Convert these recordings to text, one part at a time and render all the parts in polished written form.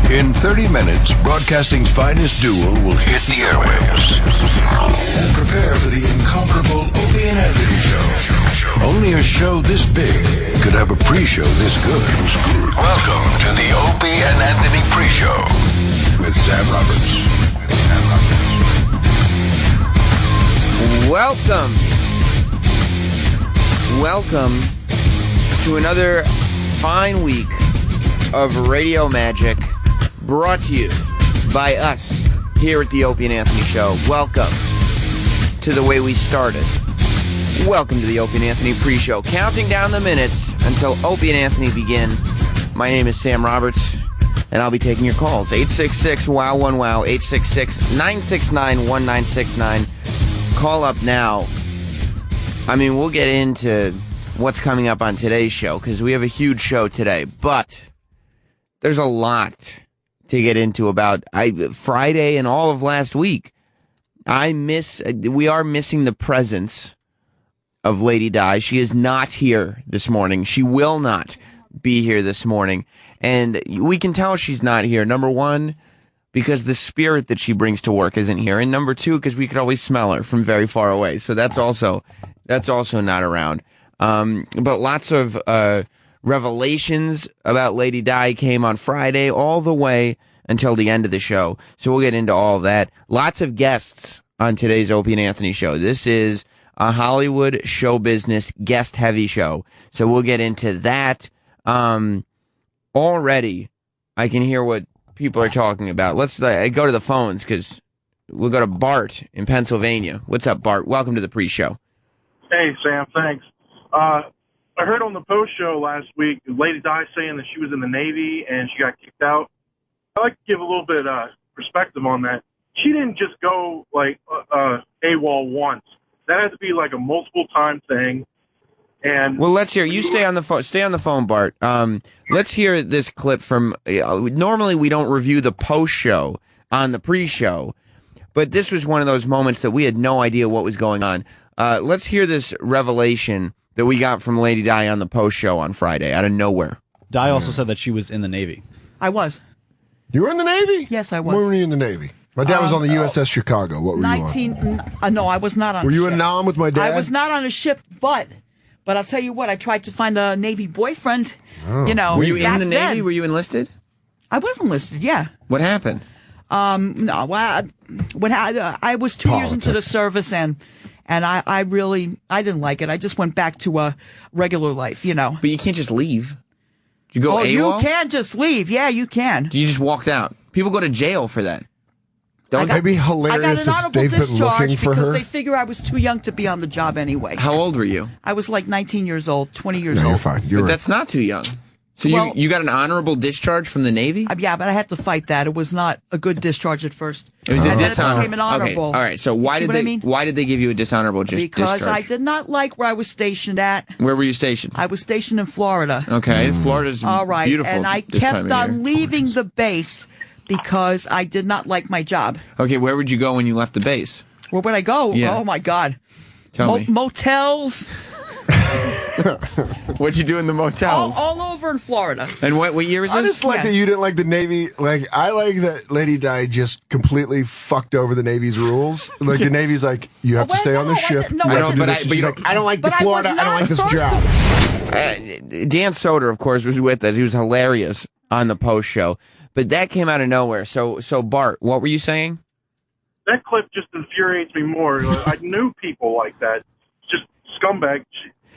In 30 minutes, broadcasting's finest duo will hit the airwaves. And prepare for the incomparable Opie and Anthony Show. Only a show this big could have a pre-show this good. Welcome to the Opie and Anthony pre-show with Sam Roberts. Welcome to another fine week of radio magic brought to you by us here at the Opie and Anthony Show. Welcome to the way we started. Welcome to the Opie and Anthony pre-show. Counting down the minutes until Opie and Anthony begin. My name is Sam Roberts, and I'll be taking your calls. 866-WOW-1-WOW, 866-969-1969. Call up now. I mean, we'll get into what's coming up on today's show, because we have a huge show today, but there's a lot to get into about Friday and all of last week. We are missing the presence of Lady Di. She is not here this morning. She will not be here this morning. And we can tell she's not here. Number one, because the spirit that she brings to work isn't here. And number two, because we could always smell her from very far away. So that's also not around. But lots of revelations about Lady Di came on Friday all the way until the end of the show. So we'll get into all of that. Lots of guests on today's Opie and Anthony show. This is a Hollywood show business guest heavy show. So we'll get into that. Already I can hear what people are talking about. Let's go to the phones, because we'll go to Bart in Pennsylvania. What's up, Bart? Welcome to the pre-show. Hey, Sam, thanks. I heard on the post show last week, Lady Di saying that she was in the Navy and she got kicked out. I'd like to give a little bit perspective on that. She didn't just go like AWOL once. That had to be like a multiple time thing. And well, let's hear. You stay on the phone. Stay on the phone, Bart. Let's hear this clip from. Normally, we don't review the post show on the pre-show, but this was one of those moments that we had no idea what was going on. Let's hear this revelation that we got from Lady Di on the post show on Friday out of nowhere. Di also said that she was in the Navy. I was. You were in the Navy? Yes, I was. When were you in the Navy? My dad was on the USS Chicago. What were you on? No, I was not on Were a you ship. in Nam with my dad? I was not on a ship, but I'll tell you what, I tried to find a Navy boyfriend, Were you in the Navy? Then. Were you enlisted? I was enlisted, yeah. What happened? No, well, I was 2 years into the service, and I didn't like it. I just went back to a regular life, But you can't just leave. Did you go AWOL? You can just leave. Yeah, you can. You just walked out. People go to jail for that. It'd be hilarious I got an if they've honorable been looking discharge for because her. they figure I was too young to be on the job anyway. How old were you? I was like 19 years old, 20 years No, old. you're fine. You're But right. that's not too young. So you got an honorable discharge from the Navy? Yeah, but I had to fight that. It was not a good discharge at first. It was a and then it dishonorable. became an honorable. Okay, all right. So why did they give you a dishonorable discharge? Because I did not like where I was stationed at. Where were you stationed? I was stationed in Florida. Okay, Florida's All right, beautiful. and I this time kept of on year. leaving the base because I did not like my job. Okay, where would you go when you left the base? Where would I go? Yeah. Oh my God! Tell me. Motels. What'd you do in the motels? All over in Florida. And what year was this? I just like that you didn't like the Navy. Like, I like that Lady Di just completely fucked over the Navy's rules. Like, the Navy's like, you have to stay on the ship. no, you I have to do but this. I- but She's you like, I don't like the But I was Florida. I don't not like this first job. Dan Soder, of course, was with us. He was hilarious on the post show. But that came out of nowhere. So Bart, what were you saying? that clip just infuriates me more. I knew people like that. Just scumbag.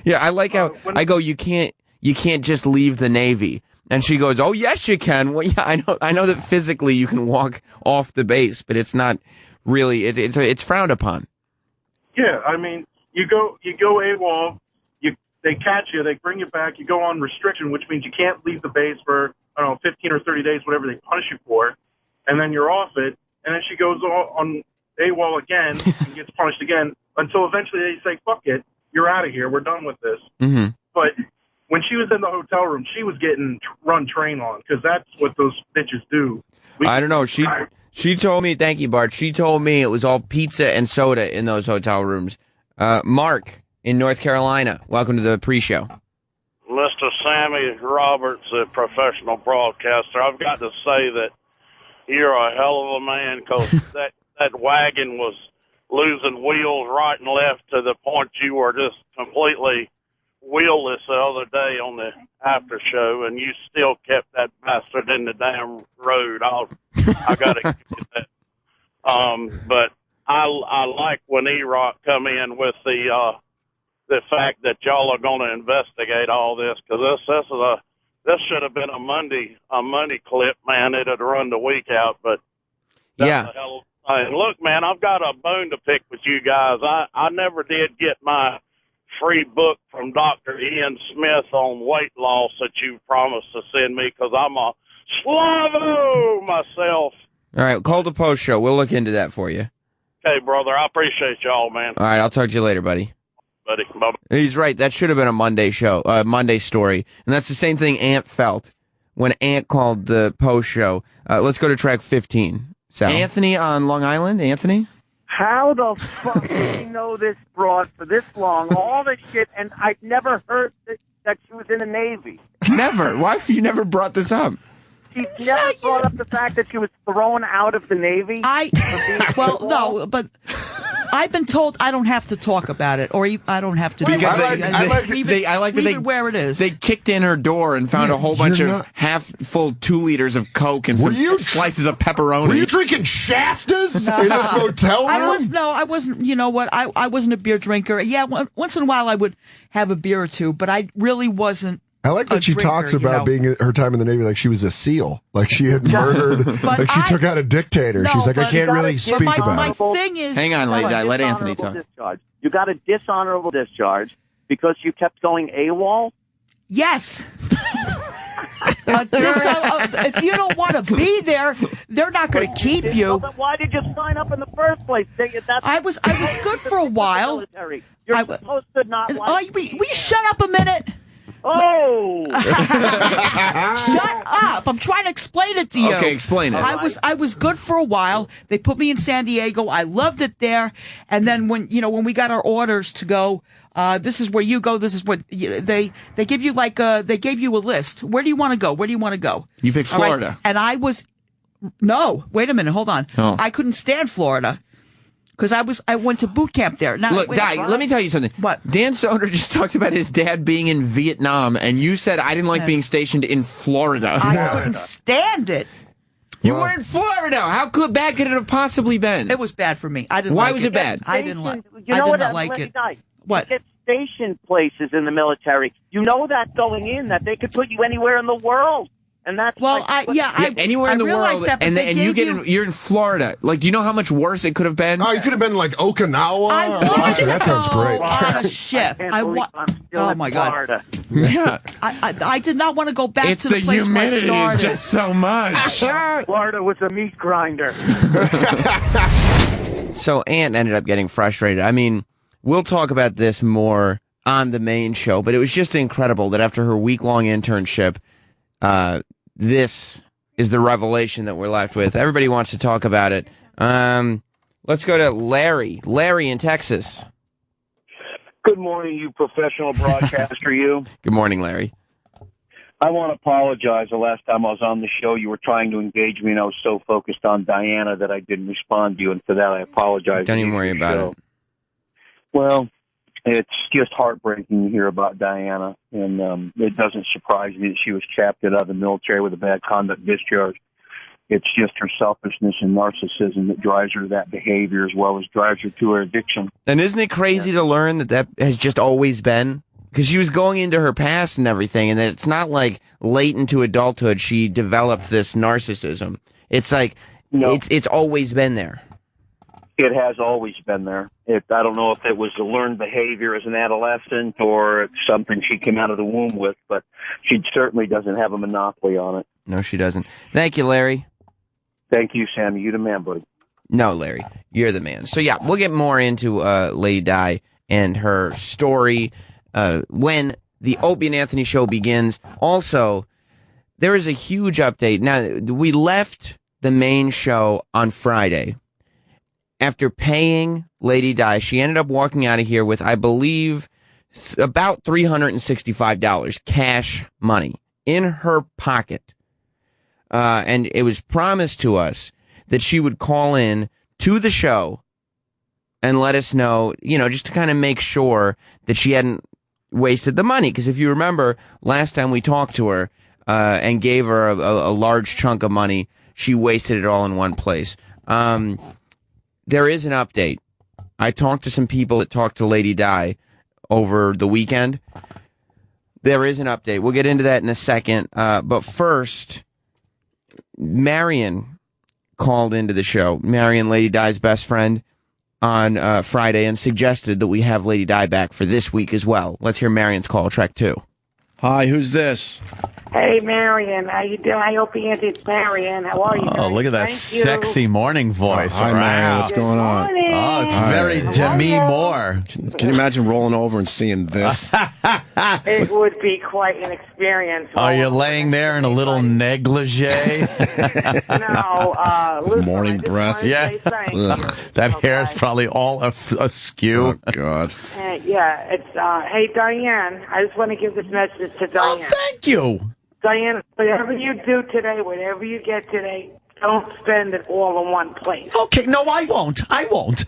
Yeah, I like how I go, you can't just leave the Navy. And she goes, "Oh yes, you can." Well, yeah, I know that physically you can walk off the base, but it's not really. It's frowned upon. Yeah, I mean, you go AWOL, they catch you, they bring you back, you go on restriction, which means you can't leave the base for 15 or 30 days, whatever they punish you for, and then you're off it, and then she goes on AWOL again and gets punished again until eventually they say, "Fuck it, you're out of here, we're done with this." Mm-hmm. But when she was in the hotel room, she was getting run train on, because that's what those bitches do. I don't know. She told me, thank you, Bart. She told me it was all pizza and soda in those hotel rooms. Mark in North Carolina, welcome to the pre-show. Mr. Sammy Roberts, a professional broadcaster, I've got to say that you're a hell of a man, because that wagon was losing wheels right and left to the point you were just completely wheelless the other day on the after show, and you still kept that bastard in the damn road. I got to give you that. But I like when E-Rock come in with the fact that y'all are going to investigate all this, because this should have been a Monday clip, man. It'd have run the week out, but that's a hell of a thing. Look, man, I've got a bone to pick with you guys. I never did get my free book from Dr. Ian Smith on weight loss that you promised to send me, because I'm a Slavo myself. All right, call the post show. We'll look into that for you. Okay, brother. I appreciate y'all, man. All right, I'll talk to you later, buddy. Bye-bye. He's right. That should have been a Monday show, Monday story. And that's the same thing Ant felt when Ant called the post show. Let's go to track 15. Sal. Anthony on Long Island. Anthony? How the fuck did you know this broad for this long? All this shit, and I've never heard that she was in the Navy. Never. Why have you never brought this up? She's never brought up the fact that she was thrown out of the Navy. No, but I've been told I don't have to talk about it, or I don't have to do because it. I like that they where it is. They kicked in her door and found a whole bunch of half-full 2 liters of Coke and some slices of pepperoni. Were you drinking Shastas in this hotel room? I wasn't. You know what? I wasn't a beer drinker. Yeah, once in a while I would have a beer or two, but I really wasn't. I like that she talks about being her time in the Navy like she was a SEAL, like she had murdered, like she took out a dictator. She's like, I can't really speak about it. My thing is, hang on, let Anthony talk. Discharge. You got a dishonorable discharge because you kept going AWOL? Yes. If you don't want to be there, they're not going to keep you. Well, why did you sign up in the first place? I was good for a while. You're supposed to not like we shut up a minute. Oh! Shut up! I'm trying to explain it to you. Okay, explain it. I was good for a while. They put me in San Diego. I loved it there. And then when we got our orders to go, this is where you go. This is what they give you they gave you a list. Where do you want to go? Where do you want to go? You picked Florida. Right. And I was no. Wait a minute. Hold on. Oh. I couldn't stand Florida. Because I went to boot camp there. Now, look, let me tell you something. What? Dan Soder just talked about his dad being in Vietnam, and you said I didn't like being stationed in Florida. I couldn't stand it. You were in Florida. How bad could it have possibly been? It was bad for me. I didn't. Why was it bad? I didn't like. You know I did what? not like it. What? You get station places in the military. You know that going in that they could put you anywhere in the world. And that's anywhere in the world, and you're in Florida. Like, do you know how much worse it could have been? Oh, you could have been like Okinawa. That sounds great. On a ship. Oh my God. Yeah. I did not want to go back to the place where I started. The humidity is just so much. Florida was a meat grinder. So Ant ended up getting frustrated. I mean, we'll talk about this more on the main show, but it was just incredible that after her week-long internship, this is the revelation that we're left with. Everybody wants to talk about it. Let's go to Larry. Larry in Texas. Good morning, you professional broadcaster, you. Good morning, Larry. I want to apologize. The last time I was on the show, you were trying to engage me, and I was so focused on Diana that I didn't respond to you, and for that I apologize. Don't even worry about it. Well, it's just heartbreaking to hear about Diana, and it doesn't surprise me that she was captured out of the military with a bad conduct discharge. It's just her selfishness and narcissism that drives her to that behavior, as well as drives her to her addiction. And isn't it crazy to learn that has just always been? Because she was going into her past and everything, and that it's not like late into adulthood she developed this narcissism. It's like it's always been there. It has always been there. I don't know if it was a learned behavior as an adolescent or it's something she came out of the womb with, but she certainly doesn't have a monopoly on it. No, she doesn't. Thank you, Larry. Thank you, Sammy. You the man, buddy. No, Larry, you're the man. So, yeah, we'll get more into Lady Di and her story when the Opie and Anthony show begins. Also, there is a huge update. Now, we left the main show on Friday. After paying Lady Di, she ended up walking out of here with, I believe, about $365 cash money in her pocket. and it was promised to us that she would call in to the show and let us know, just to kind of make sure that she hadn't wasted the money. Because if you remember, last time we talked to her and gave her a large chunk of money, she wasted it all in one place. There is an update. I talked to some people that talked to Lady Di over the weekend. There is an update. We'll get into that in a second. But first, Marion called into the show. Marion, Lady Di's best friend, on Friday, and suggested that we have Lady Di back for this week as well. Let's hear Marion's call, track 2. Hi, who's this? Hey, Marion. How you doing? I hope it's Marion. How are you? Oh, look at that sexy morning voice. Hi, Marion. What's going on? Oh, it's very Demi Moore. Can you imagine rolling over and seeing this? It would be quite an experience. Are you laying there in a little negligee? No. Listen, morning breath. Yeah. That hair is probably all askew. Oh, God. Yeah, it's, hey, Diane, I just want to give this message to Diane. Oh, thank you. Diane, whatever you do today, whatever you get today, don't spend it all in one place. Okay, no, I won't. I won't.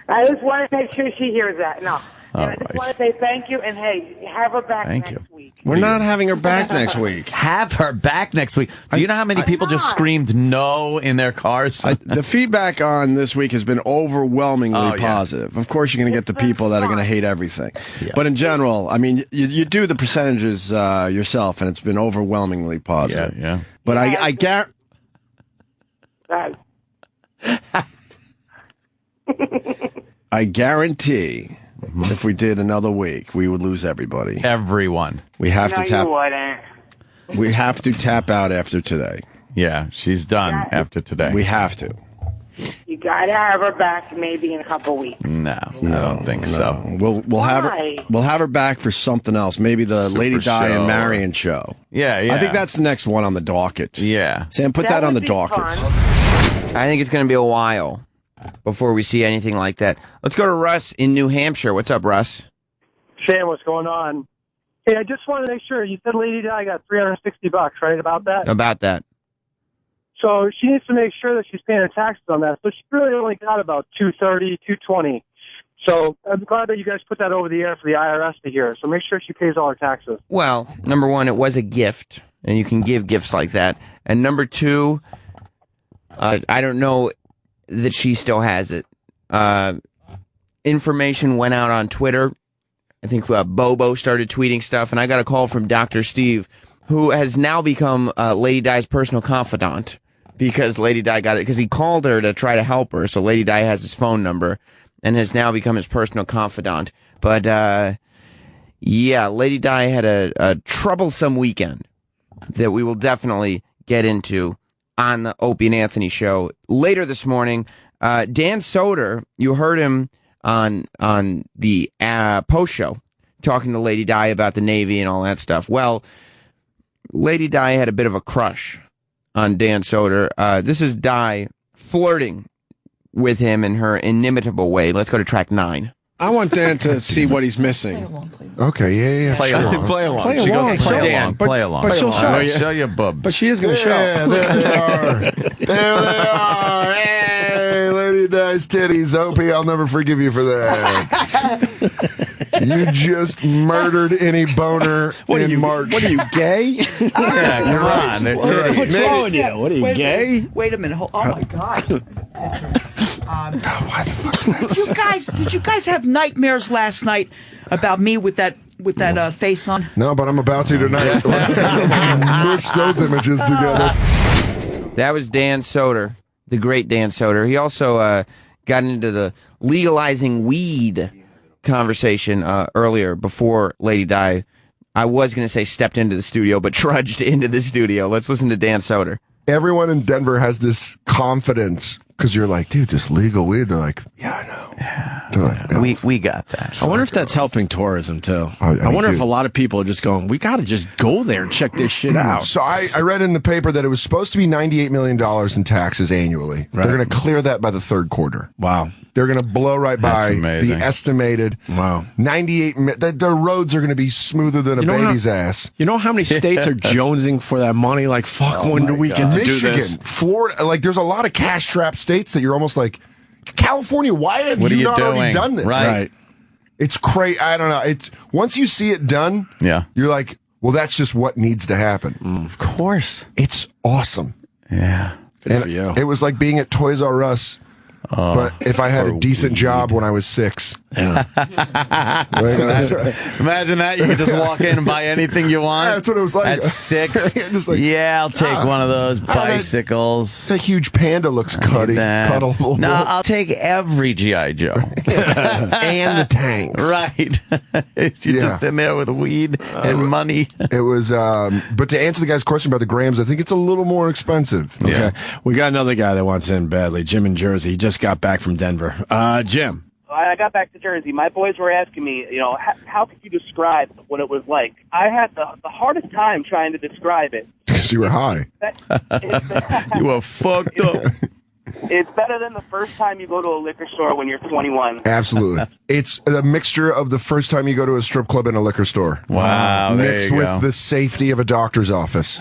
I just want to make sure she hears that. No. I just want to say thank you, and hey, have her back next week. We're not having her back next week. Have her back next week. Do you know how many people just screamed no in their cars? The feedback on this week has been overwhelmingly positive. Of course, you're going to get the people that are going to hate everything. Yeah. But in general, I mean, you do the percentages yourself, and it's been overwhelmingly positive. Yeah. But I guarantee... I guarantee... if we did another week, we would lose everybody. Everyone. We have to tap. You wouldn't. We have to tap out after today. Yeah, she's done after today. We have to. You gotta have her back maybe in a couple weeks. No, I don't think so. We'll have her back for something else. Maybe the Super Lady Di show. and Marion show. Yeah. I think that's the next one on the docket. Yeah. Sam, put that on the docket. I think it's going to be a while before we see anything like that. Let's go to Russ in New Hampshire. What's up, Russ? Sam, what's going on? Hey, I just want to make sure. You said Lady Di got $360, right? About that? About that. So she needs to make sure that she's paying her taxes on that. So she really only got about $230, $220. So I'm glad that you guys put that over the air for the IRS to hear. So make sure she pays all her taxes. Well, number one, it was a gift, and you can give gifts like that. And number two, I don't know that she still has it. Information went out on Twitter. I think Bobo started tweeting stuff, and I got a call from Dr. Steve, who has now become Lady Di's personal confidant because Lady Di got it, because he called her to try to help her, so Lady Di has his phone number and has now become his personal confidant. But, yeah, Lady Di had a troublesome weekend that we will definitely get into on the Opie and Anthony show later this morning. Dan Soder, you heard him on the post show talking to Lady Di about the Navy and all that stuff. Well, Lady Di had a bit of a crush on Dan Soder. This is Di flirting with him in her inimitable way. Let's go to track 9. I want Dan to see what he's missing. Okay, yeah. Play along. Play along. Play She along. goes, Play Dan, along. but- Play along. But she'll show you. Show your bubs. But she is going to show. Yeah, there they are. There they are. Hey, Lady Di's titties. Opie, I'll never forgive you for that. You just murdered any boner in March. What are you, gay? Yeah, come on. They're titties. What's wrong with you? What are you, gay? Wait a minute. Oh my God. Why the fuck? Did you guys have nightmares last night about me with that face on? No, but I'm about to tonight. Mush those images together. That was Dan Soder, the great Dan Soder. He also got into the legalizing weed conversation earlier before Lady Di. I was going to say stepped into the studio, but trudged into the studio. Let's listen to Dan Soder. Everyone in Denver has this confidence because you're like, dude, just legal weed. They're like, yeah, I know. We got that. I wonder if that's helping tourism too. I wonder if a lot of people are just going, we got to just go there and check this shit out. So I read in the paper that it was supposed to be $98 million in taxes annually. Right. They're going to clear that by the third quarter. Wow. They're going to blow right by the estimated 98. The roads are going to be smoother than a baby's ass. You know how many states are jonesing for that money? Like, fuck, when do we get to do this? Florida, like, there's a lot of cash-strapped states that you're almost like, California, why have you not already done this? Right. It's crazy. I don't know. It's once you see it done, you're like, well, that's just what needs to happen. Of course. It's awesome. Yeah. Good for you. It was like being at Toys R Us. But if I had a decent job when I was 6. Yeah. Imagine that. You could just walk in and buy anything you want. Yeah, that's what it was like. At 6. Just like, I'll take one of those bicycles. That huge panda looks cuddleable. No, I'll take every G.I. Joe. And the tanks. Right. You're just in there with weed and money. It was, but to answer the guy's question about the grams, I think it's a little more expensive. Okay. We got another guy that wants in badly, Jim in Jersey. He just got back from Denver. Jim. I got back to Jersey. My boys were asking me, how could you describe what it was like? I had the hardest time trying to describe it. Because you were high. You were fucked up. It's better than the first time you go to a liquor store when you're 21. Absolutely. It's a mixture of the first time you go to a strip club and a liquor store. Wow. Mixed with the safety of a doctor's office.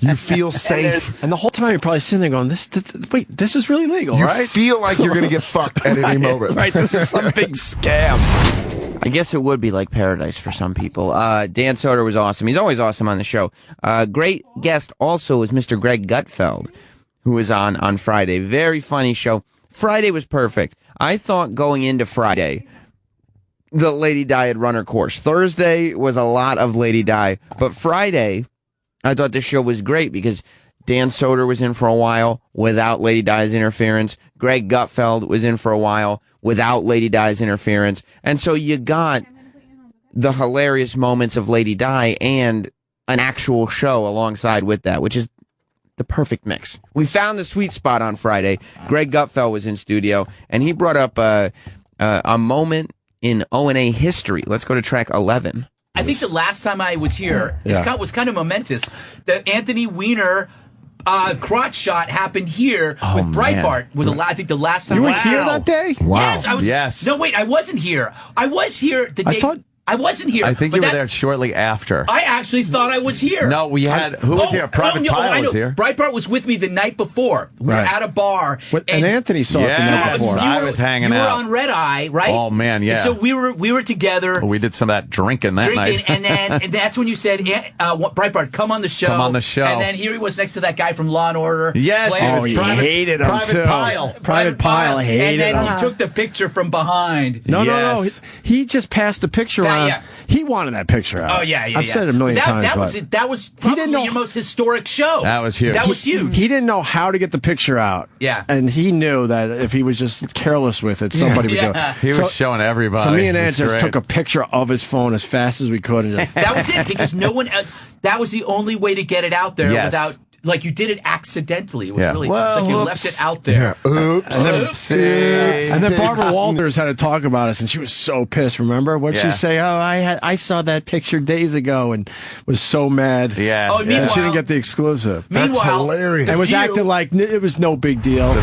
You feel safe. And the whole time you're probably sitting there going, this is really legal, right? You feel like you're going to get fucked at any moment. Right, this is some big scam. I guess it would be like paradise for some people. Dan Soder was awesome. He's always awesome on the show. Great guest also was Mr. Greg Gutfeld, who was on Friday. Very funny show. Friday was perfect. I thought going into Friday, the Lady Di had run her course. Thursday was a lot of Lady Di. But Friday, I thought the show was great because Dan Soder was in for a while without Lady Di's interference. Greg Gutfeld was in for a while without Lady Di's interference. And so you got the hilarious moments of Lady Di and an actual show alongside with that, which is the perfect mix. We found the sweet spot on Friday. Greg Gutfeld was in studio, and he brought up a moment in O&A history. Let's go to track 11. I think the last time I was here was kind of momentous. The Anthony Weiner crotch shot happened here with Breitbart. I think the last time you were here that day? Wow. Yes, I was. Yes. No, wait, I wasn't here. I was here the day. I wasn't here. I think you were there shortly after. I actually thought I was here. No, we had... Who was here? Private Pile was here. Breitbart was with me the night before. We were at a bar. And Anthony saw it the night before. I was hanging out. You were on Red Eye, right? Oh, man, yeah. And so we were together. Well, we did some of that drinking that night. And that's when you said, Breitbart, come on the show. Come on the show. And then here he was next to that guy from Law and Order. Yes. He hated him, too. Private Pile hated him. And then he took the picture from behind. No. He just passed the picture around. He wanted that picture out. Oh, yeah. I've said it a million times. That was probably your most historic show. That was huge. That was huge. He didn't know how to get the picture out. Yeah. And he knew that if he was just careless with it, somebody would do it. He was showing everybody. So me and Ant just took a picture of his phone as fast as we could. And that was it, because no one that was the only way to get it out there without... Like, you did it accidentally. It was really... it's like you left it out there. Yeah. Oops. And then Barbara Walters had to talk about us, and she was so pissed, remember? What'd she say? Oh, I saw that picture days ago and was so mad. Yeah. Oh, meanwhile... She didn't get the exclusive. That's hilarious. And was acting like it was no big deal.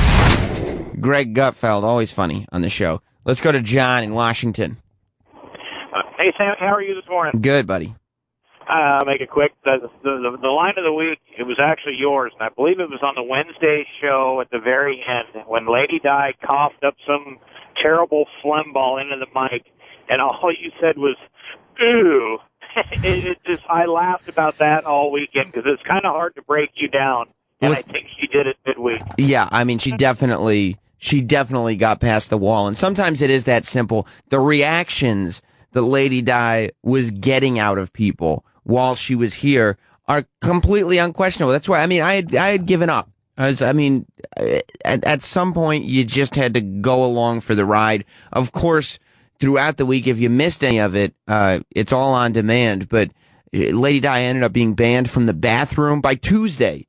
Greg Gutfeld, always funny on the show. Let's go to John in Washington. Hey, Sam, how are you this morning? Good, buddy. I'll make it quick. The line of the week, it was actually yours, and I believe it was on the Wednesday show at the very end when Lady Di coughed up some terrible phlegm ball into the mic, and all you said was, "Ooh." I laughed about that all weekend because it's kind of hard to break you down, and I think she did it midweek. Yeah, I mean, she definitely got past the wall, and sometimes it is that simple. The reactions that Lady Di was getting out of people while she was here are completely unquestionable. That's why, I mean, I had given up. At some point, you just had to go along for the ride. Of course, throughout the week, if you missed any of it, it's all on demand. But Lady Di ended up being banned from the bathroom by Tuesday.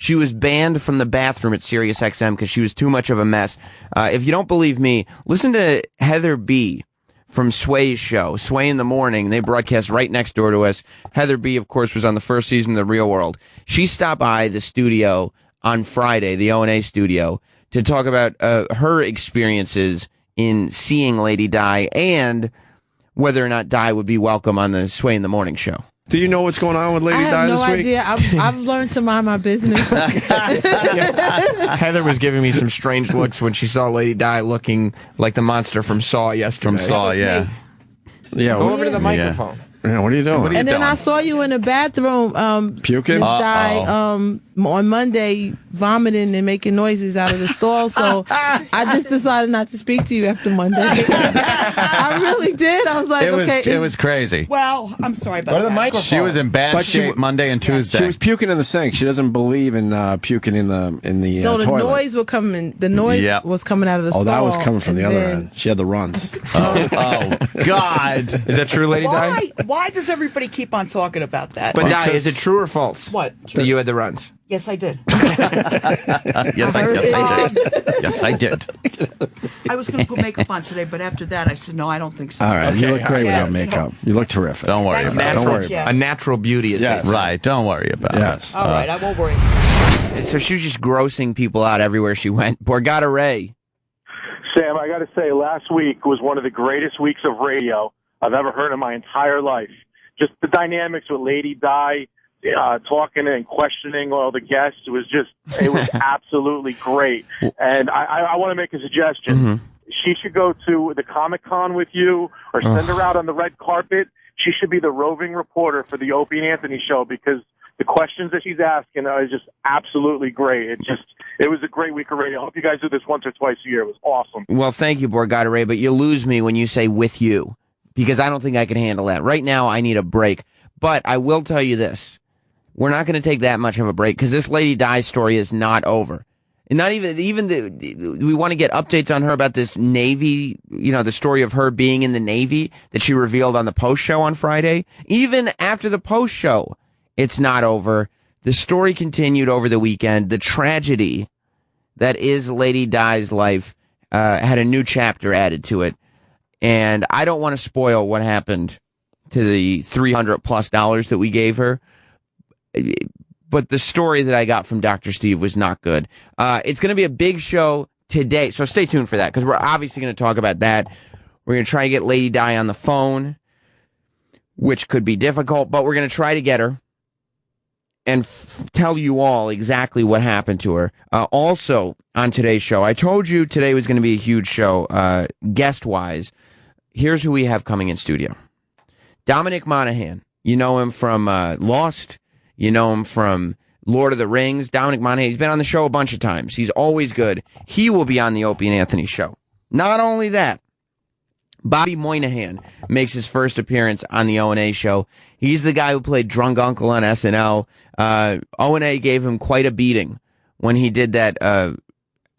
She was banned from the bathroom at Sirius XM because she was too much of a mess. If you don't believe me, listen to Heather B. from Sway's show, Sway in the Morning. They broadcast right next door to us. Heather B., of course, was on the first season of The Real World. She stopped by the studio on Friday, the O&A studio, to talk about her experiences in seeing Lady Di and whether or not Di would be welcome on the Sway in the Morning show. Do you know what's going on with Lady Di this week? I have no idea. I've learned to mind my business. Heather was giving me some strange looks when she saw Lady Di looking like the monster from Saw yesterday. From Saw, yeah. Yeah. Go over to the microphone. Yeah, what are you doing? And then I saw you in the bathroom, puking. Miss Di, on Monday, vomiting and making noises out of the stall. So I just decided not to speak to you after Monday. I really did. I was like, it was crazy. Well, I'm sorry about Go to the that. microphone. She was in bad shape Monday and Tuesday. She was puking in the sink. She doesn't believe in puking in the no, the toilet. noise was coming. The noise was coming out of the stall. Oh, that was coming from the other end. She had the runs. Oh, God. Is that true, Lady Di? Why does everybody keep on talking about that? But Di, is it true or false? What? That you had the runs? Yes, I did. Yes, I did. Yes, I did. I was going to put makeup on today, but after that, I said, no, I don't think so. All right, you look great Yeah, without makeup. You look terrific. Don't worry about it. Don't worry about A natural beauty is Yes. this. Right, don't worry about it. All right, I won't worry. So she was just grossing people out everywhere she went. Borgata Ray. Sam, I got to say, last week was one of the greatest weeks of radio I've ever heard in my entire life. Just the dynamics with Lady Di, talking and questioning all the guests. It was absolutely great. And I want to make a suggestion. Mm-hmm. She should go to the Comic-Con with you or send her out on the red carpet. She should be the roving reporter for the Opie and Anthony show because the questions that she's asking are just absolutely great. It was a great week of radio. I hope you guys do this once or twice a year. It was awesome. Well, thank you, Borgata Ray, but you lose me when you say with you because I don't think I can handle that. Right now, I need a break. But I will tell you this. We're not going to take that much of a break because this Lady Di story is not over. And not even we want to get updates on her about this Navy, the story of her being in the Navy that she revealed on the post show on Friday. Even after the post show, it's not over. The story continued over the weekend. The tragedy that is Lady Di's life had a new chapter added to it. And I don't want to spoil what happened to the $300+ that we gave her. But the story that I got from Dr. Steve was not good. It's going to be a big show today, so stay tuned for that, because we're obviously going to talk about that. We're going to try to get Lady Di on the phone, which could be difficult, but we're going to try to get her and tell you all exactly what happened to her. Also, on today's show, I told you today was going to be a huge show, guest-wise. Here's who we have coming in studio. Dominic Monaghan. You know him from Lost. You know him from Lord of the Rings. Dominic Monaghan, he's been on the show a bunch of times. He's always good. He will be on the Opie and Anthony show. Not only that, Bobby Moynihan makes his first appearance on the O&A show. He's the guy who played Drunk Uncle on SNL. O&A gave him quite a beating when he did that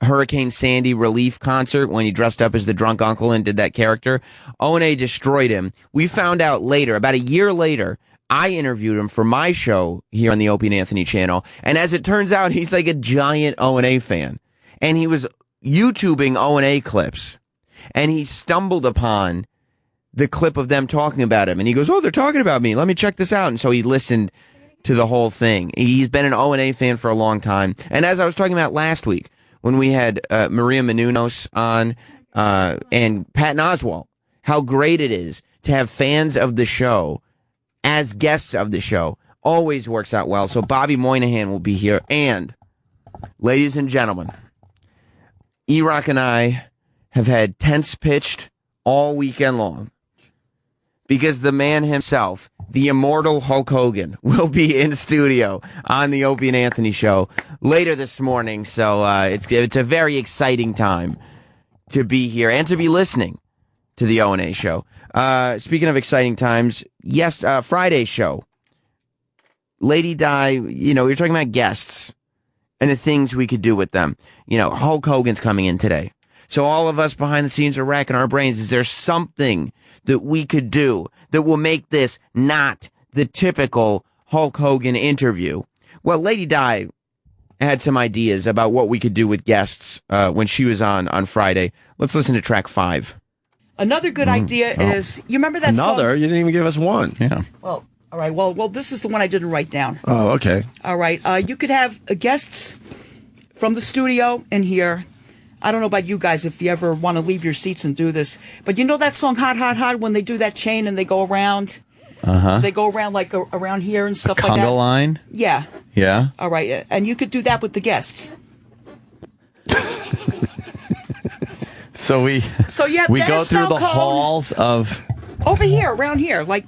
Hurricane Sandy relief concert when he dressed up as the Drunk Uncle and did that character. O&A destroyed him. We found out later, about a year later, I interviewed him for my show here on the Opie and Anthony channel. And as it turns out, he's like a giant O&A fan. And he was YouTubing O&A clips. And he stumbled upon the clip of them talking about him. And he goes, oh, they're talking about me. Let me check this out. And so he listened to the whole thing. He's been an O&A fan for a long time. And as I was talking about last week, when we had Maria Menounos on and Patton Oswalt, how great it is to have fans of the show as guests of the show. Always works out well. So Bobby Moynihan will be here. And, ladies and gentlemen, E-Rock and I have had tents pitched all weekend long because the man himself, the immortal Hulk Hogan, will be in studio on the Opie and Anthony show later this morning. So it's a very exciting time to be here and to be listening to the O&A show. Speaking of exciting times, yes, Friday's show. Lady Di, you're talking about guests and the things we could do with them. Hulk Hogan's coming in today. So all of us behind the scenes are racking our brains. Is there something that we could do that will make this not the typical Hulk Hogan interview? Well, Lady Di had some ideas about what we could do with guests when she was on Friday. Let's listen to track 5. Another good idea is, you remember that song? You didn't even give us one. Yeah. Well, all right. Well, this is the one I didn't write down. Oh, okay. All right. You could have guests from the studio in here. I don't know about you guys if you ever want to leave your seats and do this, but you know that song "Hot, Hot, Hot" when they do that chain and they go around. They go around like around here and stuff like that. Conga line. Yeah. Yeah. All right, and you could do that with the guests. So we yeah, we Dennis go through the Falcone. halls of Over here, around here, like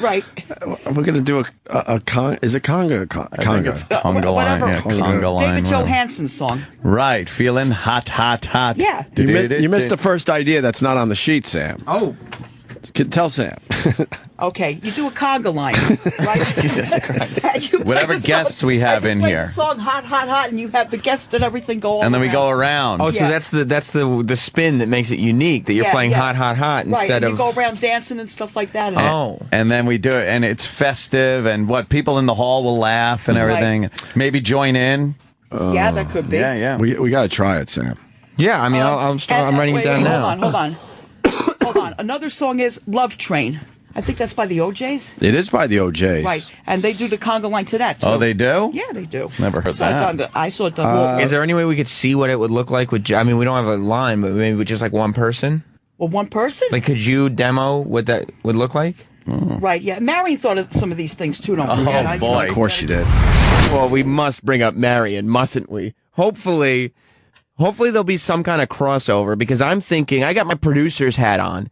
right. We're gonna do a con. Is it conga? Conga. Conga line. whatever. Yeah, conga line. David whatever. Johansen's song. Right, feeling hot, hot, hot. Yeah. You missed the first idea that's not on the sheet, Sam. Oh. Tell Sam. Okay, you do a conga line, right? And you play Whatever the song- guests we have and you in play here. The song "Hot, Hot, Hot," and you have the guests and everything go all And then we around. go around. Oh, Yeah. so that's the spin that makes it unique, that you're Yeah, playing yeah. hot, hot, hot Right, instead and of... you go around dancing and stuff like that. And then we do it, and it's festive, and what people in the hall will laugh and everything. Maybe join in. Yeah, that could be. Yeah. We got to try it, Sam. Yeah, I mean, I'm writing it down now. Hold on. Hold on. Another song is "Love Train." I think that's by the OJs. It is by the OJs. Right, and they do the conga line to that too. Oh, they do? Yeah, they do. Never heard So that. I saw it done. Is there any way we could see what it would look like with... I mean, we don't have a line, but maybe with just like one person? Well, one person? Like, could you demo what that would look like? Right, yeah. Marion thought of some of these things too, don't forget. Of course she did. Well, we must bring up Marion, mustn't we? Hopefully there'll be some kind of crossover, because I'm thinking, I got my producer's hat on,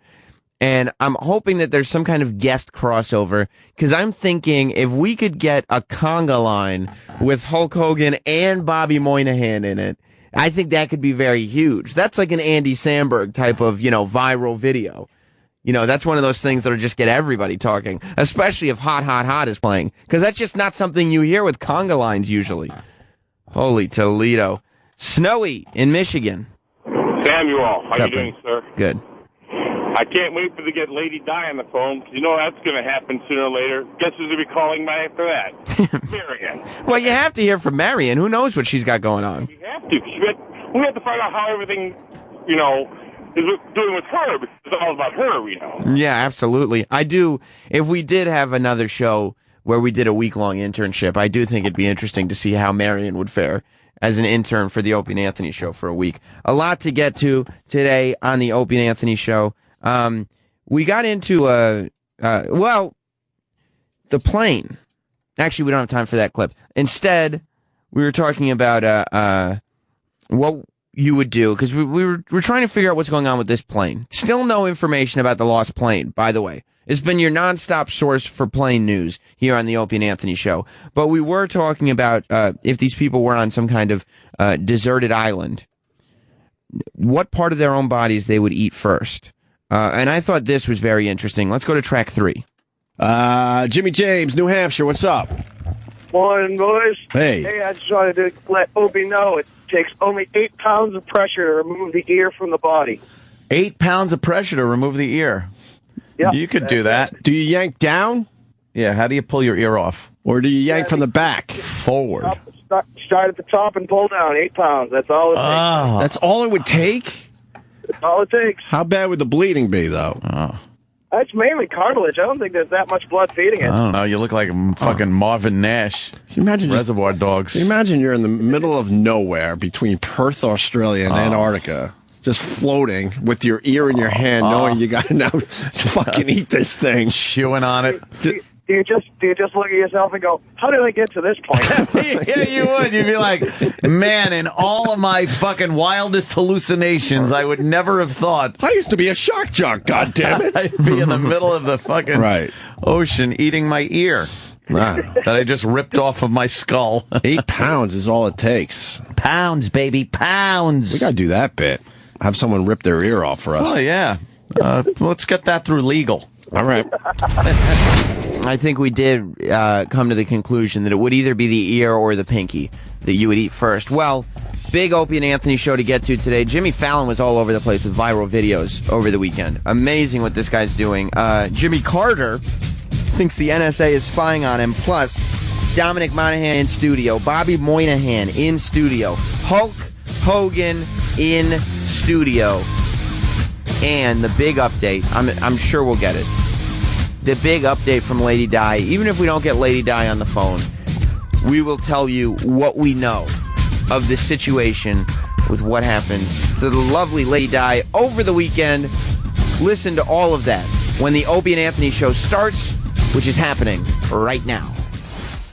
and I'm hoping that there's some kind of guest crossover, because I'm thinking if we could get a conga line with Hulk Hogan and Bobby Moynihan in it, I think that could be very huge. That's like an Andy Samberg type of, viral video. That's one of those things that'll just get everybody talking, especially if Hot, Hot, Hot is playing, because that's just not something you hear with conga lines usually. Holy Toledo. Snowy in Michigan. Samuel, how you doing, sir? Good. I can't wait to get Lady Di on the phone, because you know that's going to happen sooner or later. Guess who's going to be calling by after that? Marion. Well, you have to hear from Marion. Who knows what she's got going on? We have to. We have to find out how everything, is doing with her, because it's all about her, Yeah, absolutely. I do. If we did have another show where we did a week-long internship, I do think it'd be interesting to see how Marion would fare as an intern for the Opie and Anthony show for a week. A lot to get to today on the Opie and Anthony show. We got into the plane. Actually, we don't have time for that clip. Instead, we were talking about what you would do, because we're trying to figure out what's going on with this plane. Still no information about the lost plane, by the way. It's been your nonstop source for plane news here on the Opie and Anthony show. But we were talking about if these people were on some kind of deserted island, what part of their own bodies they would eat first. And I thought this was very interesting. Let's go to track 3. Jimmy James, New Hampshire, what's up? Morning, boys. Hey. Hey, I just wanted to let Opie know it takes only 8 pounds of pressure to remove the ear from the body. 8 pounds of pressure to remove the ear. Yep. You could do that. Do you yank down? Yeah, how do you pull your ear off? Or do you yank from the back? Forward. Start at the top and pull down. 8 pounds. That's all it takes. That's all it would take? That's all it takes. How bad would the bleeding be, though? That's mainly cartilage. I don't think there's that much blood feeding it. I don't know. You look like fucking Marvin Nash. Can you imagine Reservoir Dogs. Can you imagine you're in the middle of nowhere between Perth, Australia, and Antarctica, just floating with your ear in your hand, knowing you got to now fucking eat this thing, chewing on it. Do you just look at yourself and go, how did I get to this point? Yeah, you would. You'd be like, man, in all of my fucking wildest hallucinations, I would never have thought. I used to be a shark junk, goddammit. I'd be in the middle of the fucking ocean eating my ear. That I just ripped off of my skull. 8 pounds is all it takes. Pounds, baby, pounds. We got to do that bit. Have someone rip their ear off for us. Oh, yeah. Let's get that through legal. All right. I think we did come to the conclusion that it would either be the ear or the pinky that you would eat first. Well, big Opie and Anthony show to get to today. Jimmy Fallon was all over the place with viral videos over the weekend. Amazing what this guy's doing. Jimmy Carter thinks the NSA is spying on him. Plus, Dominic Monaghan in studio. Bobby Moynihan in studio. Hulk Hogan in studio. And the big update, I'm sure we'll get it. The big update from Lady Di, even if we don't get Lady Di on the phone, we will tell you what we know of the situation with what happened to the lovely Lady Di over the weekend. Listen to all of that when the Opie and Anthony show starts, which is happening right now.